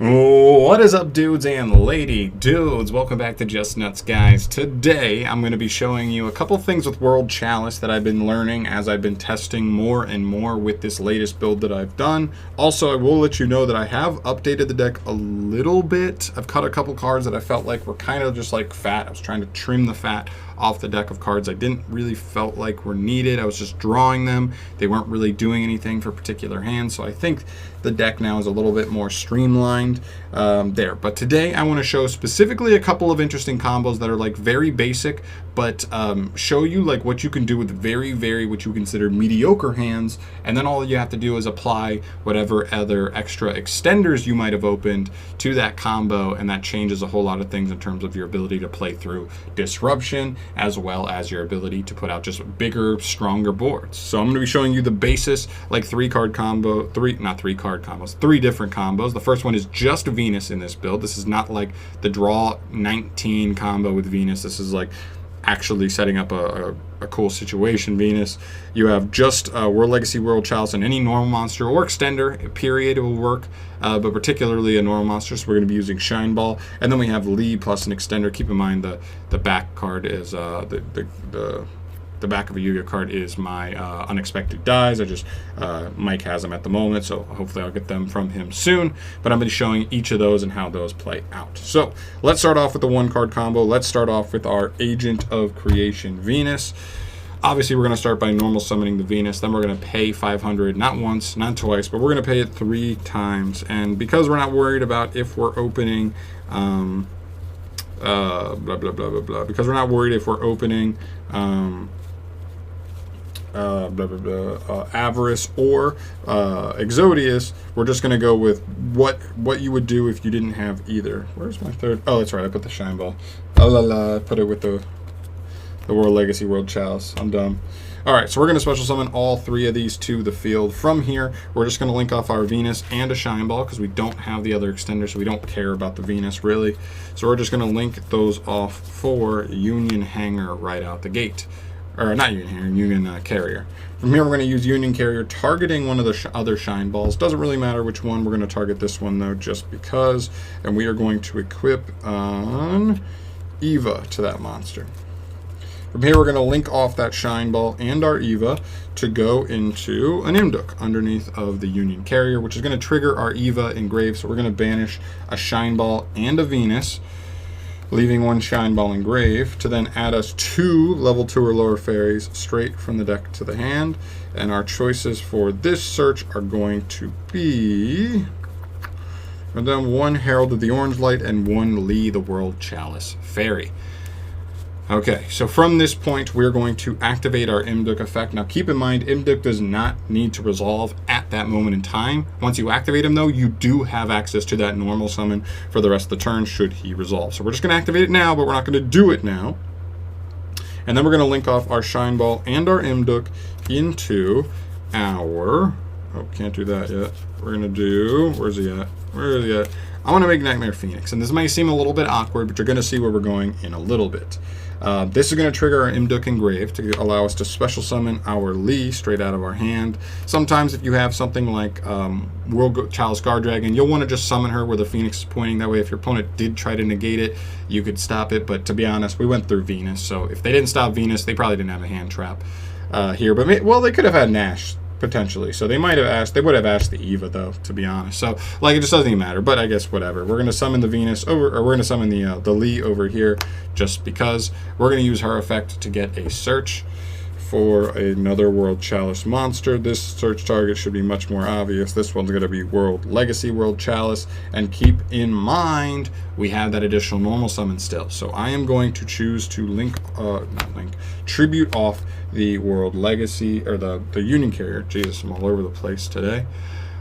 What is up, dudes and lady dudes? Welcome back to Just Nuts, guys. Today I'm going to be showing you a couple things with World Chalice that I've been learning as I've been testing more and more with this latest build that I've done. Also, I will let you know that I have updated the deck a little bit. I've cut a couple cards that I felt like were kind of just like fat. I was trying to trim the fat off the deck of cards I didn't really felt like were needed. I was just drawing them. They weren't really doing anything for particular hands, so I think the deck now is a little bit more streamlined there. But today I want to show specifically a couple of interesting combos that are like very basic, but show you like what you can do with very what you consider mediocre hands, and then all you have to do is apply whatever other extra extenders you might have opened to that combo, and that changes a whole lot of things in terms of your ability to play through disruption, as well as your ability to put out just bigger, stronger boards. So I'm going to be showing you the basis, like three different combos. The first one is just Venus in this build. This is not like the draw 19 combo with Venus. This is like actually setting up a cool situation. Venus, you have just World Legacy, World Chalice, and any normal monster or extender, period, it will work, but particularly a normal monster, so we're going to be using Shine Ball. And then we have Lee plus an extender. Keep in mind the back card is the back of a Yu-Gi-Oh card is my unexpected dies. Mike has them at the moment, so hopefully I'll get them from him soon. But I'm going to be showing each of those and how those play out. So let's start off with the one card combo. Let's start off with our Agent of Creation Venus. Obviously, we're going to start by normal summoning the Venus. Then we're going to pay 500, not once, not twice, but we're going to pay it 3 times. And because we're not worried about if we're opening because we're not worried if we're opening Avarice or Exodius, we're just going to go with what you would do if you didn't have either. Where's my third? Oh, that's right, I put the Shine Ball. Oh la la, I put it with the World Legacy, World Chalice. I'm dumb. Alright, so we're going to special summon all 3 of these to the field. From here, we're just going to link off our Venus and a Shine Ball because we don't have the other extender, so we don't care about the Venus really. So we're just going to link those off for Union Hanger right out the gate. Or not Union Hanger, Union Carrier. From here, we're going to use Union Carrier targeting one of the other Shine Balls. Doesn't really matter which one. We're going to target this one though, just because. And we are going to equip on Eva to that monster. From here, we're going to link off that Shine Ball and our Eva to go into an Imduk underneath of the Union Carrier, which is going to trigger our Eva engraved. So we're going to banish a Shine Ball and a Venus, leaving 1 Shine Ball engraved, to then add us 2 level 2 or lower fairies straight from the deck to the hand. And our choices for this search are going to be, and then 1 Herald of the Orange Light and 1 Lee the World Chalice fairy. Okay, so from this point, we're going to activate our Imduk effect. Now, keep in mind, Imduk does not need to resolve at that moment in time. Once you activate him, though, you do have access to that normal summon for the rest of the turn should he resolve. So we're just going to activate it now, but we're not going to do it now. And then we're going to link off our Shine Ball and our Imduk into our... Oh, can't do that yet. We're going to do... Where's he at? Where is he at? I want to make Nightmare Phoenix. And this might seem a little bit awkward, but you're going to see where we're going in a little bit. This is going to trigger our Imduk Engraved to allow us to special summon our Lee straight out of our hand. Sometimes if you have something like World Chalice Guard Dragon, you'll want to just summon her where the Phoenix is pointing. That way if your opponent did try to negate it, you could stop it. But to be honest, we went through Venus, so if they didn't stop Venus, they probably didn't have a hand trap here. But well, they could have had Nash potentially, so they would have asked the Eva though, to be honest. So like, it just doesn't even matter, but I guess whatever. We're going to summon the Venus over, or we're going to summon the Lee over here just because. We're going to use her effect to get a search for another World Chalice monster. This search target should be much more obvious. This one's going to be World Legacy, World Chalice, and keep in mind we have that additional normal summon still. So I am going to choose to tribute off the World Legacy, or the Union Carrier. Jesus, I'm all over the place today.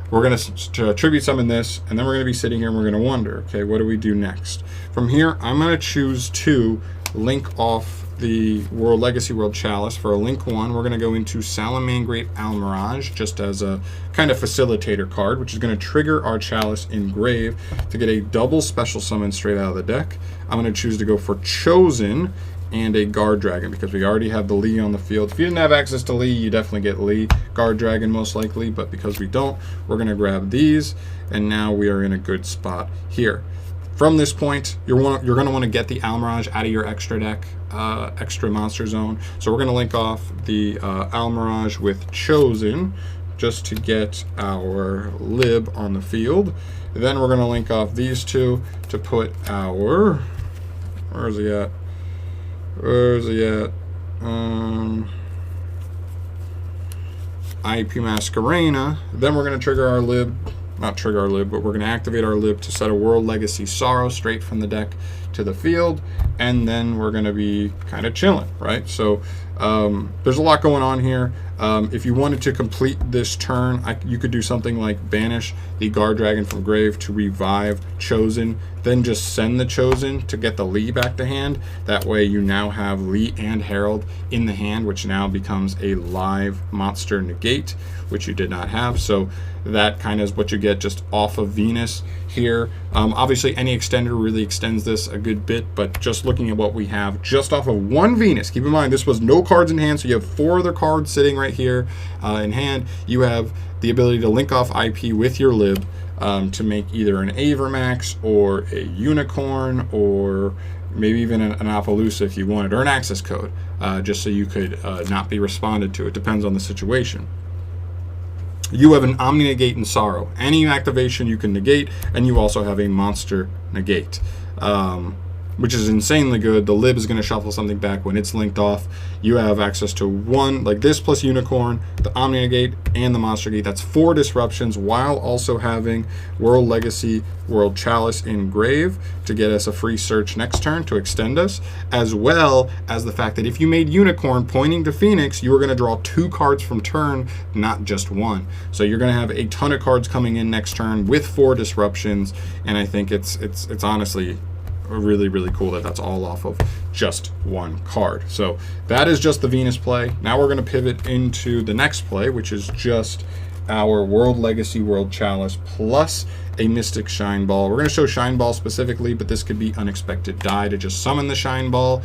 We're going to tribute summon this, and then we're going to be sitting here and we're going to wonder, okay, what do we do next? From here, I'm going to choose to link off the World Legacy, World Chalice. For a link 1, we're going to go into Salamangreat Almirage just as a kind of facilitator card, which is going to trigger our Chalice Engrave to get a double special summon straight out of the deck. I'm going to choose to go for Chosen and a Guard Dragon, because we already have the Lee on the field. If you didn't have access to Lee, you definitely get Lee. Guard Dragon most likely, but because we don't, we're going to grab these, and now we are in a good spot here. From this point, you're going to want to get the Almirage out of your extra deck, extra monster zone. So we're going to link off the Almirage with Chosen just to get our Lib on the field. Then we're going to link off these two to put our... Where is he at? Where is he at? IP Masquerena. Then we're going to trigger our Lib. Not trigger our Lib, but we're going to activate our Lib to set a World Legacy Sorrow straight from the deck to the field, and then we're going to be kind of chilling, right? So there's a lot going on here. If you wanted to complete this turn, you could do something like banish the Guard Dragon from grave to revive Chosen, then just send the Chosen to get the Lee back to hand. That way you now have Lee and Herald in the hand, which now becomes a live monster negate, which you did not have. So that kind of is what you get just off of Venus here. Obviously any extender really extends this a good bit, but just looking at what we have just off of one Venus, keep in mind this was no cards in hand, so you have 4 other cards sitting right here in hand. You have the ability to link off IP with your Lib to make either an Avermax or a Unicorn, or maybe even an Appaloosa if you wanted, or an access code, just so you could not be responded to. It depends on the situation. You have an Omni Negate and Sorrow. Any activation you can negate, and you also have a monster negate, which is insanely good. The Lib is going to shuffle something back when it's linked off. You have access to 1 like this plus Unicorn, the Omni Negate, and the Monster Gate. That's 4 disruptions, while also having World Legacy, World Chalice in grave to get us a free search next turn to extend us, as well as the fact that if you made Unicorn pointing to Phoenix, you were going to draw 2 cards from turn, not just 1. So you're going to have a ton of cards coming in next turn with 4 disruptions, and I think it's honestly really, really cool that that's all off of just 1 card. So that is just the Venus play. Now we're going to pivot into the next play, which is just our World Legacy World Chalice plus a Mystic Shine Ball. We're going to show Shine Ball specifically, but this could be Unexpected Die to just summon the Shine Ball.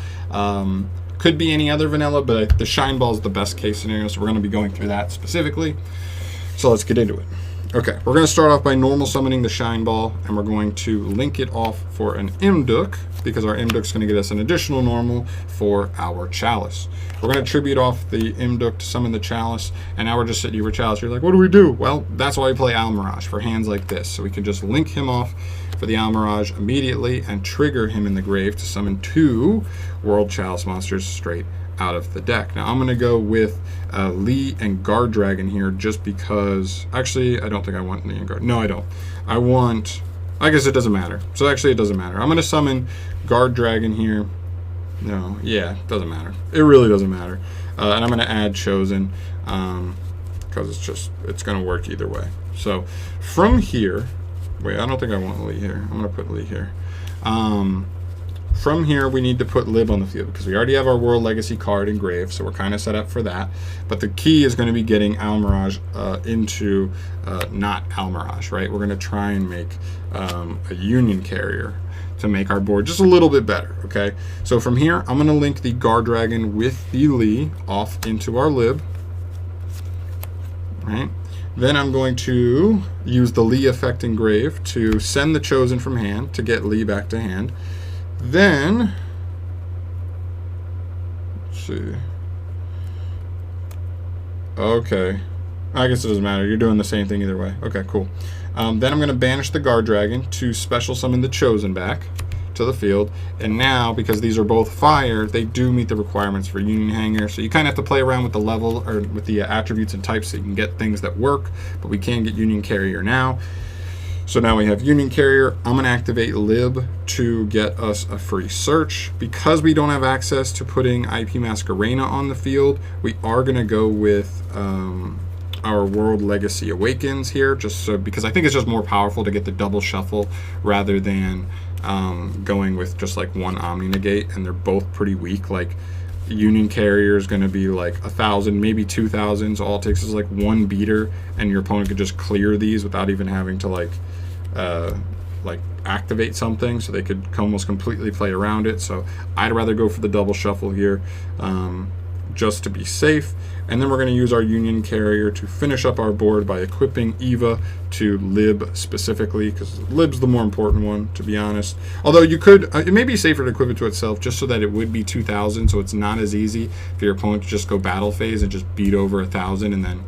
Could be any other vanilla, but the Shine Ball is the best case scenario, so we're going to be going through that specifically. So let's get into it. Okay, we're going to start off by normal summoning the Shine Ball, and we're going to link it off for an Imduk, because our Imduk is going to get us an additional normal for our Chalice. We're going to tribute off the Imduk to summon the Chalice, and now we're just sitting here with Chalice. You're like, what do we do? Well, that's why we play Almirage, for hands like this. So we can just link him off for the Almirage immediately and trigger him in the grave to summon 2 World Chalice monsters straight out of the deck. Now I'm going to go with Lee and Guard Dragon here, just because, actually I don't think I want Lee and Guard. No, I don't. I guess it doesn't matter. So actually it doesn't matter. I'm going to summon Guard Dragon here. No, yeah, it doesn't matter. It really doesn't matter. And I'm going to add Chosen because it's going to work either way. So from here, wait, I don't think I want Lee here. I'm going to put Lee here. From here, we need to put Lib on the field because we already have our World Legacy card engraved, so we're kind of set up for that. But the key is going to be getting Almirage into not Almirage, right? We're going to try and make a Union Carrier to make our board just a little bit better, okay? So from here, I'm going to link the Guard Dragon with the Lee off into our Lib, right? Then I'm going to use the Lee effect engrave to send the Chosen from hand to get Lee back to hand. Then, let's see. Okay. I guess it doesn't matter. You're doing the same thing either way. Okay, cool. Then I'm going to banish the Guard Dragon to special summon the Chosen back to the field. And now, because these are both fire, they do meet the requirements for Union Hanger. So you kind of have to play around with the level, or with the attributes and types so you can get things that work. But we can get Union Carrier now. So now we have Union Carrier. I'm going to activate Lib to get us a free search. Because we don't have access to putting IP Masquerena on the field, we are going to go with our World Legacy Awakens here, just so, because I think it's just more powerful to get the double shuffle rather than going with just like one Omni Negate, and they're both pretty weak. Like Union Carrier is going to be like 1,000, maybe 2,000. So all it takes is like one beater, and your opponent could just clear these without even having to like like activate something, so they could almost completely play around it. So I'd rather go for the double shuffle here, just to be safe. And then we're going to use our Union Carrier to finish up our board by equipping Eva to Lib specifically, because Lib's the more important one, to be honest. Although you could, it may be safer to equip it to itself just so that it would be 2,000, so it's not as easy for your opponent to just go battle phase and just beat over 1,000 and then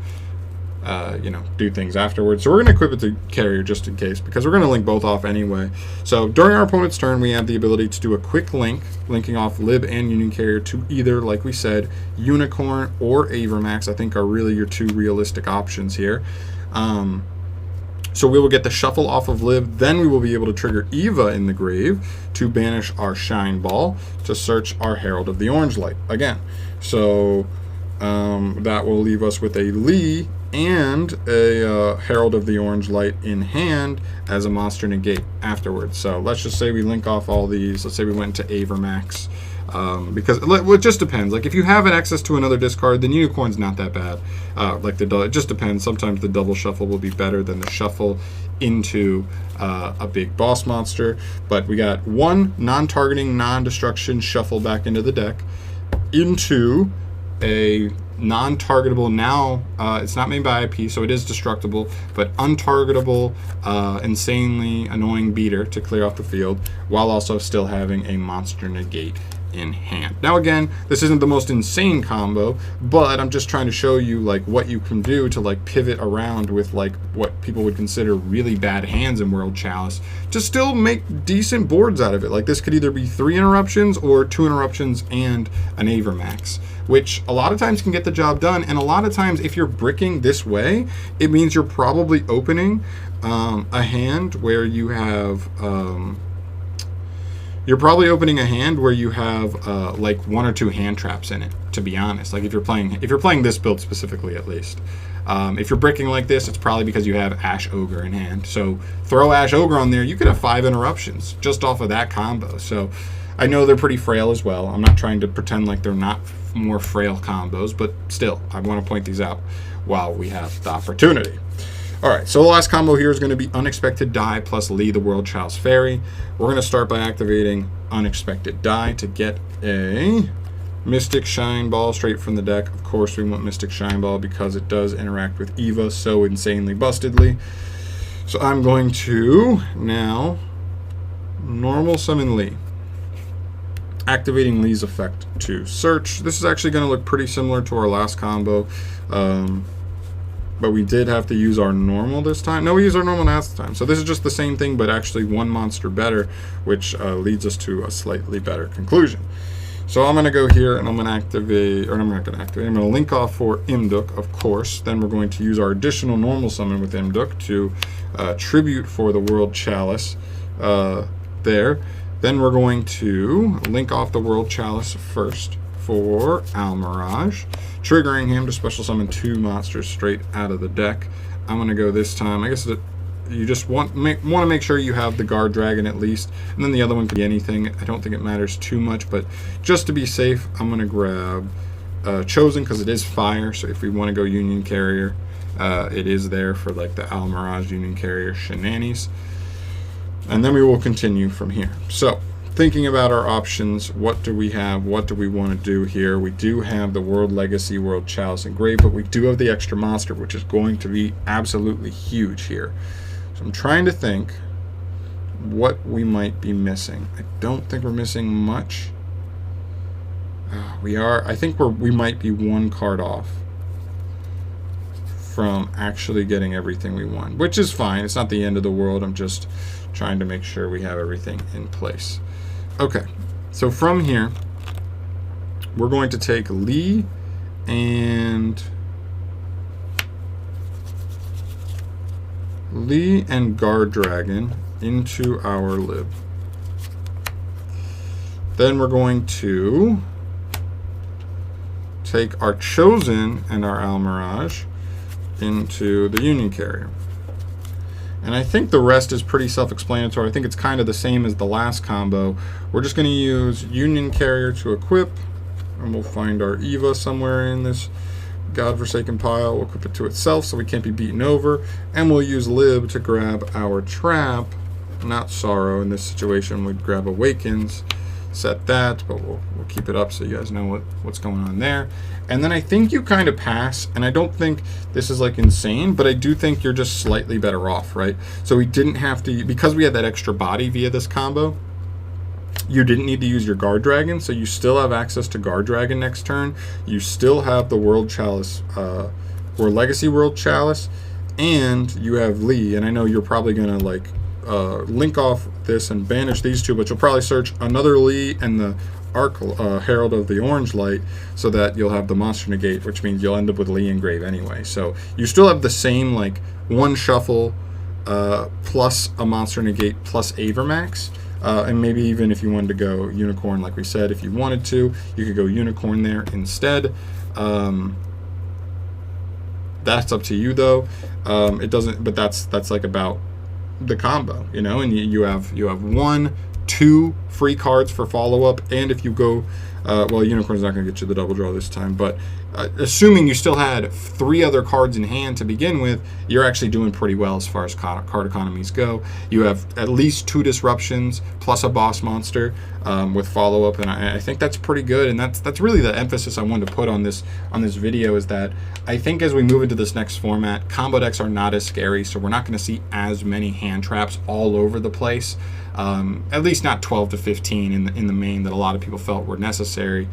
you know, do things afterwards. So we're going to equip it to Carrier just in case, because we're going to link both off anyway. So during our opponent's turn, we have the ability to do a quick link, linking off Lib and Union Carrier to either, like we said, Unicorn or Avermax, I think are really your two realistic options here. So we will get the shuffle off of Lib, then we will be able to trigger Eva in the grave to banish our Shine Ball to search our Herald of the Orange Light again. So that will leave us with a Lee and a Herald of the Orange Light in hand as a monster negate afterwards. So let's just say we link off all these. Let's say we went into Avermax, because it just depends. Like if you have an access to another discard, then Unicorn's not that bad. It just depends. Sometimes the double shuffle will be better than the shuffle into a big boss monster. But we got one non-targeting, non-destruction shuffle back into the deck, into a non-targetable, now it's not made by IP, so it is destructible, but untargetable, insanely annoying beater to clear off the field, while also still having a monster negate in hand. Now again, this isn't the most insane combo, but I'm just trying to show you like what you can do to like pivot around with like what people would consider really bad hands in World Chalice to still make decent boards out of it. Like this could either be 3 interruptions or 2 interruptions and an Avermax, which a lot of times can get the job done. And a lot of times if you're bricking this way, it means you're probably opening a hand where you have like 1 or 2 hand traps in it, to be honest. Like if you're playing this build specifically, at least. If you're bricking like this, it's probably because you have Ash Ogre in hand. So throw Ash Ogre on there, you could have 5 interruptions just off of that combo. So I know they're pretty frail as well. I'm not trying to pretend like they're not more frail combos, but still, I want to point these out while we have the opportunity. Alright, so the last combo here is going to be Unexpected Die plus Lee the World Chalice Fairy. We're going to start by activating Unexpected Die to get a Mystic Shine Ball straight from the deck. Of course, we want Mystic Shine Ball because it does interact with Eva so insanely bustedly. So I'm going to now normal summon Lee, activating Lee's effect to search. This is actually going to look pretty similar to our last combo, but we did have to use our normal this time. No, we used our normal last time. So this is just the same thing, but actually one monster better, which leads us to a slightly better conclusion. So I'm going to go here and I'm going to activate, or I'm not going to activate, I'm going to link off for Imduk, of course. Then we're going to use our additional normal summon with Imduk to tribute for the World Chalice there. Then we're going to link off the World Chalice first for Almirage, triggering him to special summon 2 monsters straight out of the deck. I'm going to go this time. I guess you just want to make sure you have the Guard Dragon at least, and then the other one could be anything. I don't think it matters too much, but just to be safe, I'm going to grab Chosen because it is fire. So if we want to go Union Carrier, it is there for like the Almirage Union Carrier shenanigans. And then we will continue from here. So, thinking about our options, what do we have? What do we want to do here? We do have the World Legacy, World Chalice Engraved, but we do have the extra monster, which is going to be absolutely huge here. So I'm trying to think what we might be missing. I don't think we're missing much. I think we might be 1 card off from actually getting everything we want, which is fine. It's not the end of the world. I'm just trying to make sure we have everything in place. Okay, so from here, we're going to take Lee and Guard Dragon into our Lib. Then we're going to take our Chosen and our Almirage into the Union Carrier. And I think the rest is pretty self-explanatory. I think it's kind of the same as the last combo. We're just going to use Union Carrier to equip, and we'll find our Eva somewhere in this godforsaken pile. We'll equip it to itself so we can't be beaten over, and we'll use Lib to grab our trap not Sorrow. In this situation, we'd grab Awakens, set that, but we'll keep it up so you guys know what's going on there. And then I think you kind of pass, and I don't think this is like insane, but I do think you're just slightly better off, right? So we didn't have to, because we had that extra body via this combo, you didn't need to use your Guard Dragon, so you still have access to Guard Dragon next turn. You still have the World Chalice, or Legacy World Chalice, and you have Lee, and I know you're probably going to like link off this and banish these two, but you'll probably search another Lee and the Arc Herald of the Orange Light, so that you'll have the Monster Negate, which means you'll end up with Lee in grave anyway. So you still have the same like one shuffle plus a Monster Negate plus Avermax. And maybe even if you wanted to go Unicorn, like we said, if you wanted to, you could go Unicorn there instead. That's up to you though. It doesn't, but that's like about the combo, you know. And you have 1, 2 free cards for follow-up, and if you go well, Unicorn's not going to get you the double draw this time, but assuming you still had 3 other cards in hand to begin with, you're actually doing pretty well as far as card economies go. You have at least 2 disruptions plus a boss monster with follow-up, and I think that's pretty good. And that's really the emphasis I wanted to put on this video, is that I think as we move into this next format, combo decks are not as scary, so we're not going to see as many hand traps all over the place. At least not 12 to 15 in the main that a lot of people felt were necessary.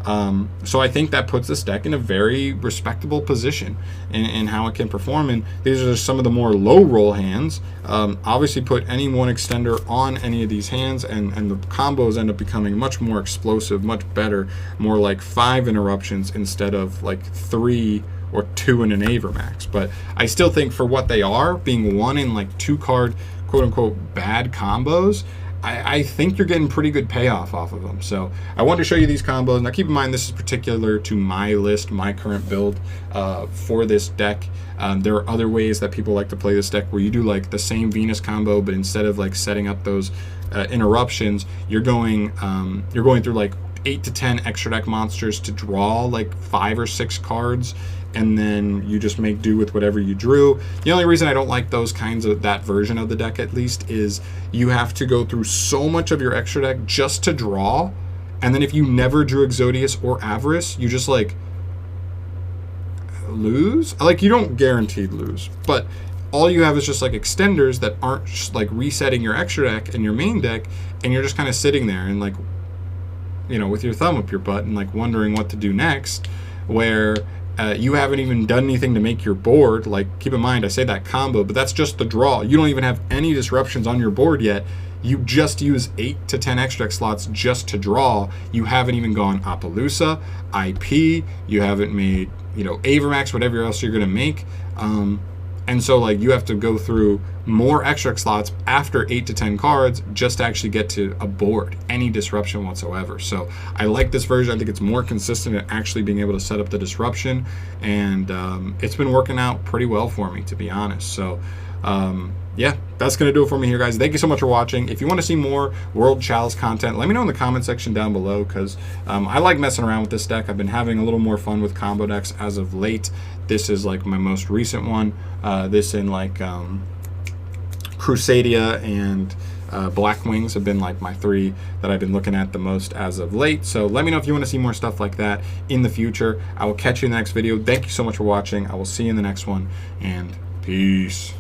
So I think that puts this deck in a very respectable position in how it can perform. And these are just some of the more low roll hands. Obviously put any one extender on any of these hands, and the combos end up becoming much more explosive, much better, more like 5 interruptions instead of like 3 or 2 in an Avermax. But I still think for what they are, being 1 in like 2 card quote-unquote bad combos, I think you're getting pretty good payoff off of them. So I wanted to show you these combos. Now keep in mind, this is particular to my list, my current build for this deck. There are other ways that people like to play this deck where you do like the same Venus combo, but instead of like setting up those interruptions, you're going through like 8 to 10 extra deck monsters to draw like 5 or 6 cards, and then you just make do with whatever you drew. The only reason I don't like those kinds of, that version of the deck at least, is you have to go through so much of your extra deck just to draw, and then if you never drew Exodius or Avarice, you just like lose. Like, you don't guaranteed lose, but all you have is just like extenders that aren't just like resetting your extra deck and your main deck, and you're just kind of sitting there and like, you know, with your thumb up your butt and like wondering what to do next, where you haven't even done anything to make your board. Like, keep in mind, I say that combo, but that's just the draw. You don't even have any disruptions on your board yet. You just use 8 to 10 extra deck slots just to draw. You haven't even gone Appaloosa, IP, you haven't made, you know, Avermax, whatever else you're gonna make. And so like you have to go through more extra slots after 8 to 10 cards just to actually get to a board, any disruption whatsoever. So I like this version. I think it's more consistent at actually being able to set up the disruption, and it's been working out pretty well for me, to be honest. So yeah, that's going to do it for me here, guys. Thank you so much for watching. If you want to see more World Chalice content, let me know in the comment section down below, because I like messing around with this deck. I've been having a little more fun with combo decks as of late. This is like my most recent one. This in like Crusadia and Black Wings have been like my 3 that I've been looking at the most as of late. So let me know if you want to see more stuff like that in the future. I will catch you in the next video. Thank you so much for watching. I will see you in the next one, and peace.